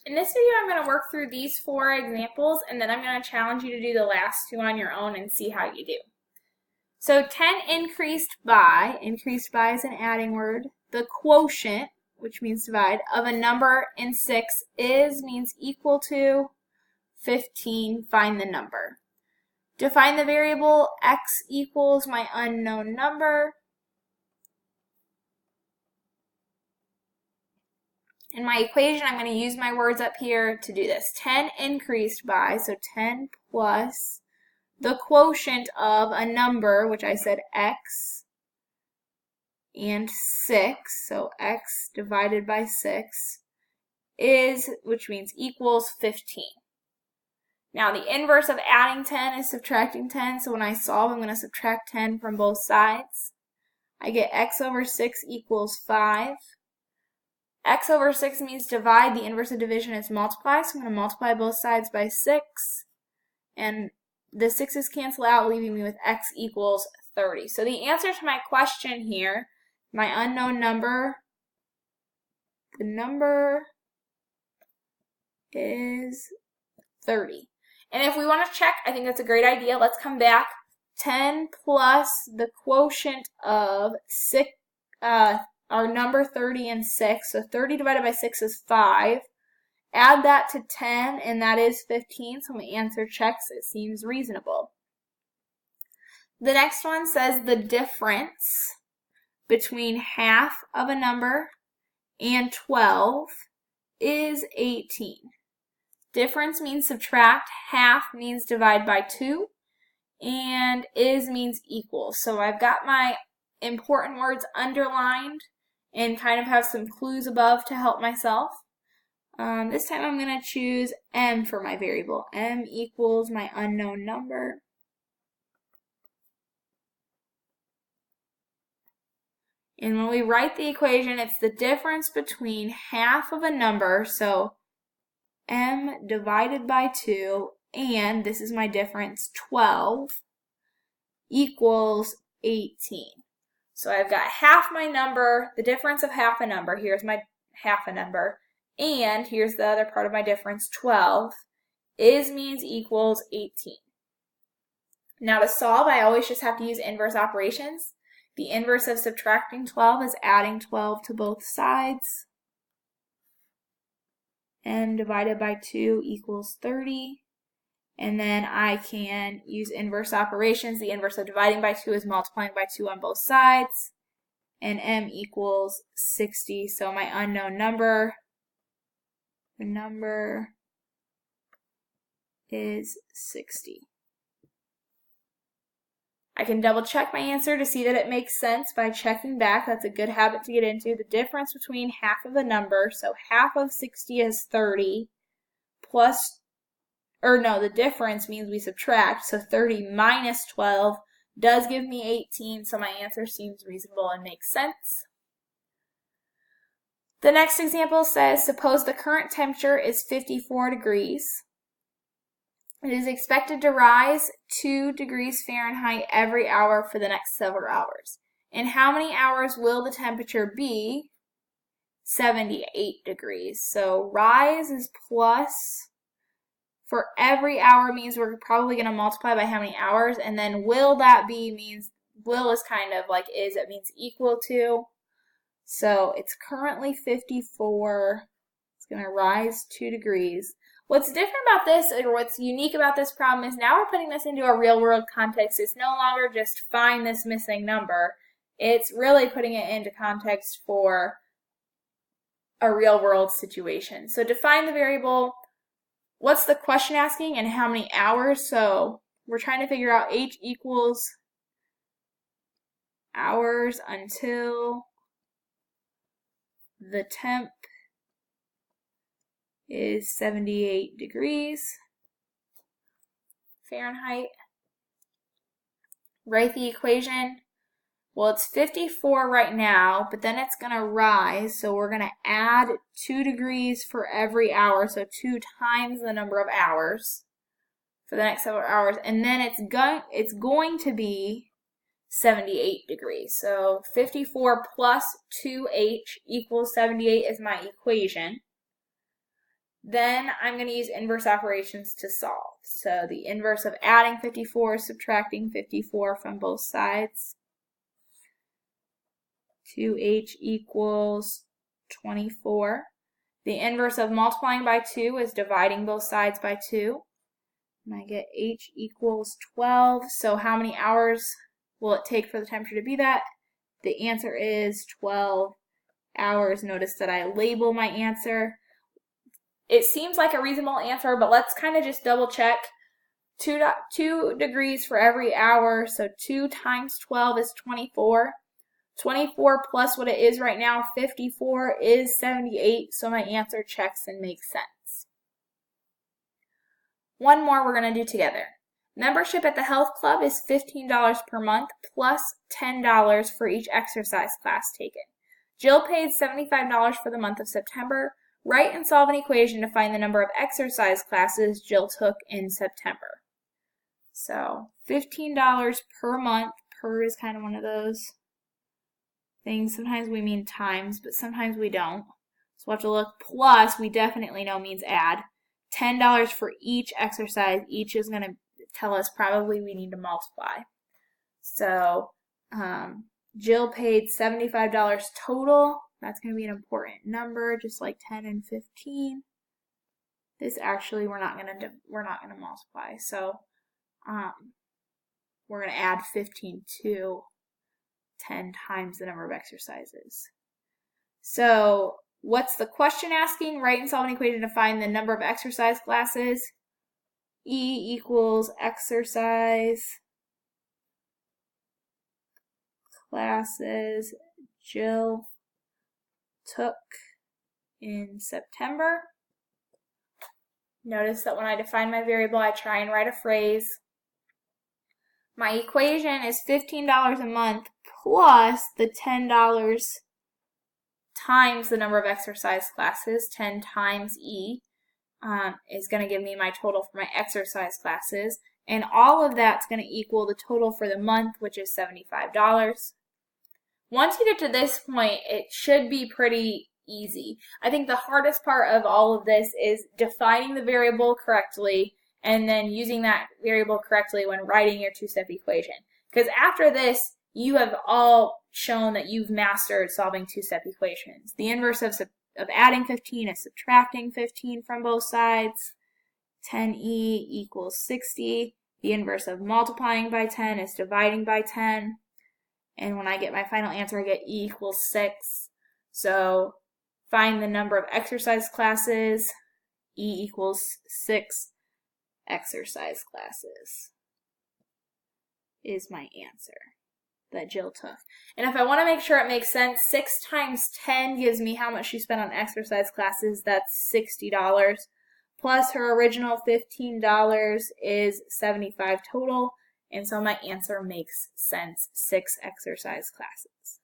In this video, I'm going to work through these 4 examples, and then I'm going to challenge you to do the last 2 on your own and see how you do. So 10 increased by is an adding word. The quotient, which means divide, of a number in 6 means equal to 15. Find the number. Define the variable x equals my unknown number. In my equation, I'm going to use my words up here to do this. 10 increased by, so 10 plus the quotient of a number, which I said x, and 6, so x divided by 6, which means equals 15. Now, the inverse of adding 10 is subtracting 10, so when I solve, I'm going to subtract 10 from both sides. I get x over 6 equals 5. X over 6 means divide. The inverse of division is multiply, so I'm going to multiply both sides by 6. And the 6's cancel out, leaving me with x equals 30. So the answer to my question here, my unknown number, the number is 30. And if we want to check, I think that's a great idea. Let's come back. 10 plus the quotient of 6, our number 30 and 6. So 30 divided by 6 is 5. Add that to 10, and that is 15. So my answer checks. It seems reasonable. The next one says the difference between half of a number and 12 is 18. Difference means subtract. Half means divide by 2. And means equal. So I've got my important words underlined and kind of have some clues above to help myself. This time I'm going to choose m for my variable. M equals my unknown number. And when we write the equation, it's the difference between half of a number, so m divided by 2, and this is my difference, 12, equals 18. So I've got half my number, the difference of half a number. Here's my half a number. And here's the other part of my difference, 12. Means equals 18. Now to solve, I always just have to use inverse operations. The inverse of subtracting 12 is adding 12 to both sides. M divided by 2 equals 30. And then I can use inverse operations. The inverse of dividing by 2 is multiplying by 2 on both sides. And m equals 60. So my unknown number, the number is 60. I can double check my answer to see that it makes sense by checking back. That's a good habit to get into. The difference between half of a number, so half of 60 is 30, the difference means we subtract, so 30 minus 12 does give me 18, so my answer seems reasonable and makes sense. The next example says, suppose the current temperature is 54 degrees. It is expected to rise 2 degrees Fahrenheit every hour for the next several hours. In how many hours will the temperature be? 78 degrees. So rise is plus. For every hour means we're probably going to multiply by how many hours, and then will that be means will is kind of like is, it means equal to. So it's currently 54. It's going to rise 2 degrees. What's different about this, or what's unique about this problem, is now we're putting this into a real-world context. It's no longer just find this missing number. It's really putting it into context for a real-world situation. So define the variable. What's the question asking and how many hours? So we're trying to figure out h equals hours until the temp is 78 degrees Fahrenheit. Write the equation. Well, it's 54 right now, but then it's going to rise, so we're going to add 2 degrees for every hour, so 2 times the number of hours for the next several hours, and then it's going to be 78 degrees. So 54 plus 2h equals 78 is my equation. Then I'm going to use inverse operations to solve. So the inverse of adding 54 is subtracting 54 from both sides. 2h equals 24. The inverse of multiplying by 2 is dividing both sides by 2. And I get h equals 12. So how many hours will it take for the temperature to be that? The answer is 12 hours. Notice that I label my answer. It seems like a reasonable answer, but let's kind of just double check. 2 degrees for every hour, so 2 times 12 is 24. 24 plus what it is right now, 54, is 78, so my answer checks and makes sense. One more we're going to do together. Membership at the health club is $15 per month plus $10 for each exercise class taken. Jill paid $75 for the month of September. Write and solve an equation to find the number of exercise classes Jill took in September. So $15 per month. Per is kind of one of those things. Sometimes we mean times, but sometimes we don't. So we'll have to look. Plus, we definitely know means add. $10 for each exercise. Each is going to tell us probably we need to multiply. So Jill paid $75 total. That's going to be an important number, just like 10 and 15. This actually we're not going to multiply. So we're going to add 15 to 10 times the number of exercises. So what's the question asking? Write and solve an equation to find the number of exercise classes. E equals exercise classes Jill took in September. Notice that when I define my variable, I try and write a phrase. My equation is $15 a month plus the $10 times the number of exercise classes. 10 times E is going to give me my total for my exercise classes. And all of that's going to equal the total for the month, which is $75. Once you get to this point, it should be pretty easy. I think the hardest part of all of this is defining the variable correctly and then using that variable correctly when writing your two-step equation. Because after this, you have all shown that you've mastered solving two-step equations. The inverse of adding 15 is subtracting 15 from both sides. 10e equals 60. The inverse of multiplying by 10 is dividing by 10. And when I get my final answer, I get E equals 6. So find the number of exercise classes. E equals 6 exercise classes is my answer that Jill took. And if I want to make sure it makes sense, 6 times 10 gives me how much she spent on exercise classes. That's $60. Plus her original $15 is $75 total. And so my answer makes sense, 6 exercise classes.